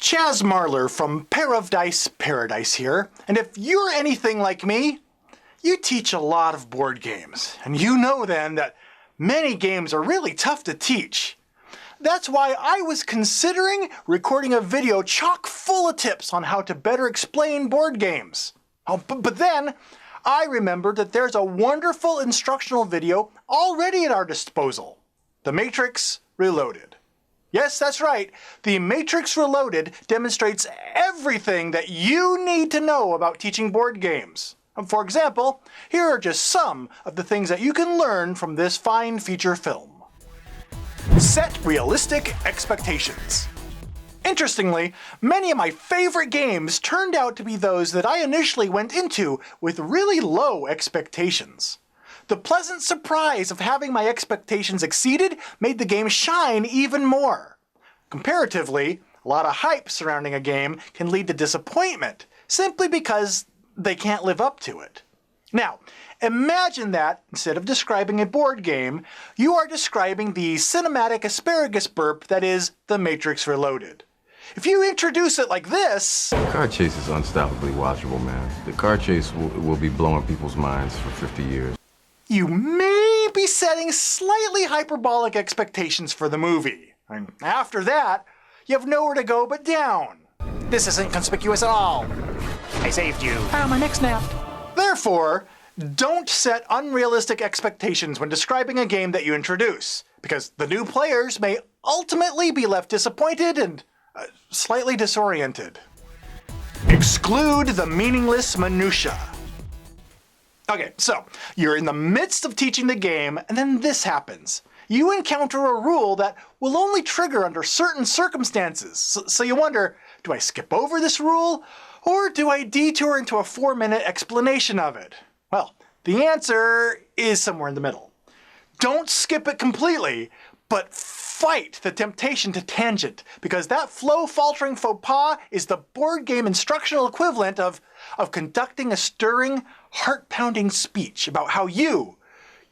Chaz Marler from Pair of Dice Paradise here, and if you're anything like me, you teach a lot of board games, and you know then that many games are really tough to teach. That's why I was considering recording a video chock full of tips on how to better explain board games. But then I remembered that there's a wonderful instructional video already at our disposal. The Matrix Reloaded. Yes, that's right. The Matrix Reloaded demonstrates everything that you need to know about teaching board games. For example, here are just some of the things that you can learn from this fine feature film. Set realistic expectations. Interestingly, many of my favorite games turned out to be those that I initially went into with really low expectations. The pleasant surprise of having my expectations exceeded made the game shine even more. Comparatively, a lot of hype surrounding a game can lead to disappointment simply because they can't live up to it. Now, imagine that, instead of describing a board game, you are describing the cinematic asparagus burp that is The Matrix Reloaded. If you introduce it like this... The car chase is unstoppably watchable, man. The car chase will be blowing people's minds for 50 years. You may be setting slightly hyperbolic expectations for the movie. And after that, you have nowhere to go but down. This isn't conspicuous at all. I saved you. My neck snapped. Therefore, don't set unrealistic expectations when describing a game that you introduce, because the new players may ultimately be left disappointed and slightly disoriented. Exclude the meaningless minutia. Okay, so you're in the midst of teaching the game, and then this happens. You encounter a rule that will only trigger under certain circumstances. So you wonder, do I skip over this rule, or do I detour into a 4-minute explanation of it? Well, the answer is somewhere in the middle. Don't skip it completely, but fight the temptation to tangent, because that flow-faltering faux pas is the board game instructional equivalent of conducting a stirring, heart-pounding speech about how you,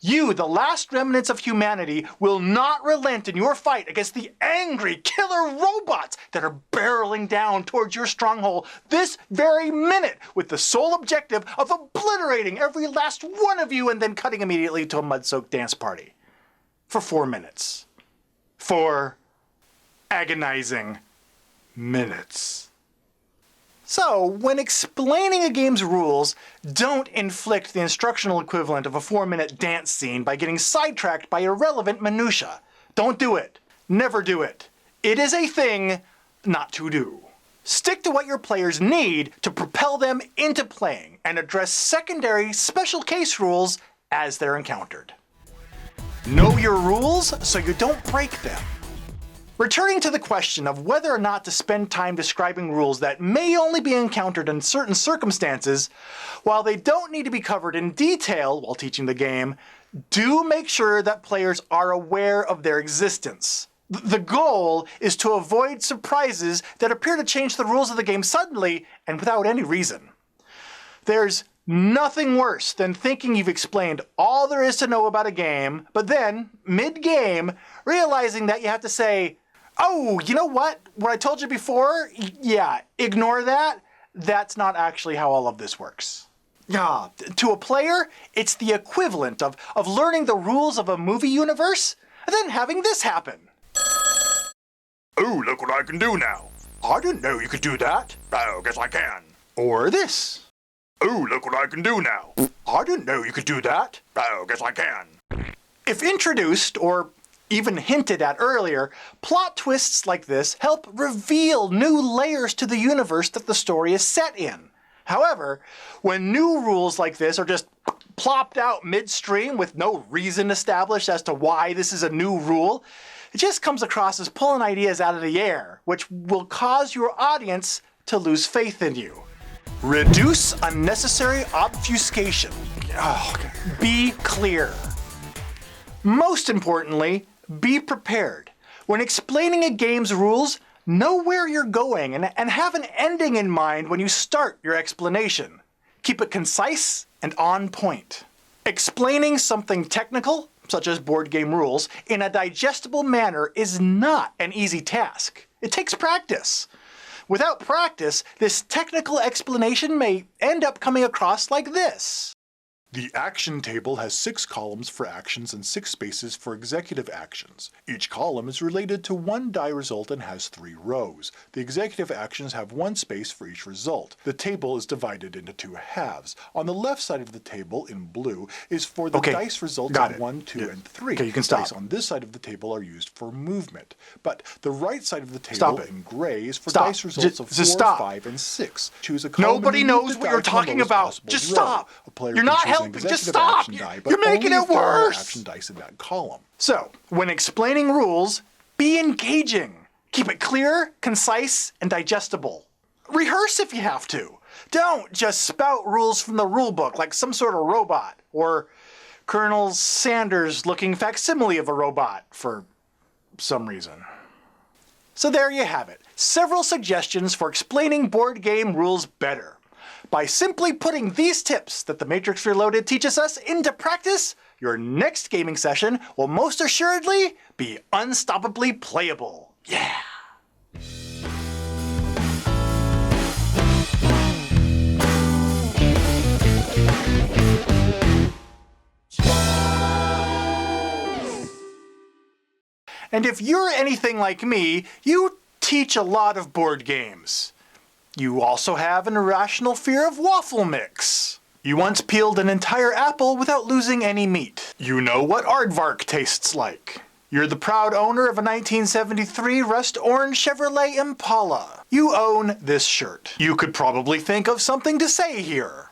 the last remnants of humanity, will not relent in your fight against the angry killer robots that are barreling down towards your stronghold this very minute, with the sole objective of obliterating every last one of you and then cutting immediately to a mud-soaked dance party. For 4 minutes. 4 agonizing minutes. So, when explaining a game's rules, don't inflict the instructional equivalent of a 4-minute dance scene by getting sidetracked by irrelevant minutia. Don't do it. Never do it. It is a thing not to do. Stick to what your players need to propel them into playing, and address secondary special case rules as they're encountered. Know your rules so you don't break them. Returning to the question of whether or not to spend time describing rules that may only be encountered in certain circumstances, while they don't need to be covered in detail while teaching the game, do make sure that players are aware of their existence. The goal is to avoid surprises that appear to change the rules of the game suddenly and without any reason. There's nothing worse than thinking you've explained all there is to know about a game, but then, mid-game, realizing that you have to say, oh, you know what? What I told you before? Yeah, ignore that. That's not actually how all of this works. To a player, it's the equivalent of learning the rules of a movie universe and then having this happen. Oh, look what I can do now. I didn't know you could do that. Oh, guess I can. Or this. Oh, look what I can do now. I didn't know you could do that. Oh, guess I can. If introduced, or even hinted at earlier, plot twists like this help reveal new layers to the universe that the story is set in. However, when new rules like this are just plopped out midstream with no reason established as to why this is a new rule, it just comes across as pulling ideas out of the air, which will cause your audience to lose faith in you. Reduce unnecessary obfuscation. Be clear. Most importantly, be prepared. When explaining a game's rules, know where you're going and have an ending in mind when you start your explanation. Keep it concise and on point. Explaining something technical, such as board game rules, in a digestible manner is not an easy task. It takes practice. Without practice, this technical explanation may end up coming across like this. The action table has 6 columns for actions and 6 spaces for executive actions. Each column is related to one die result and has 3 rows. The executive actions have 1 space for each result. The table is divided into 2 halves. On the left side of the table, in blue, is for the dice results of 1, 2, and 3. Okay, you can stop. Dice on this side of the table are used for movement. But the right side of the table in gray is for dice results of 4, 5, and 6. Choose a column. Nobody knows what you're talking about. Just stop. You're not helping. Just stop. You're making it worse. Action dice in that column. So, when explaining rules, be engaging. Keep it clear, concise, and digestible. Rehearse if you have to. Don't just spout rules from the rule book like some sort of robot, or Colonel Sanders looking facsimile of a robot for some reason. So there you have it. Several suggestions for explaining board game rules better. By simply putting these tips that the Matrix Reloaded teaches us into practice, your next gaming session will most assuredly be unstoppably playable. Yeah! And if you're anything like me, you teach a lot of board games. You also have an irrational fear of waffle mix. You once peeled an entire apple without losing any meat. You know what aardvark tastes like. You're the proud owner of a 1973 rust orange Chevrolet Impala. You own this shirt. You could probably think of something to say here.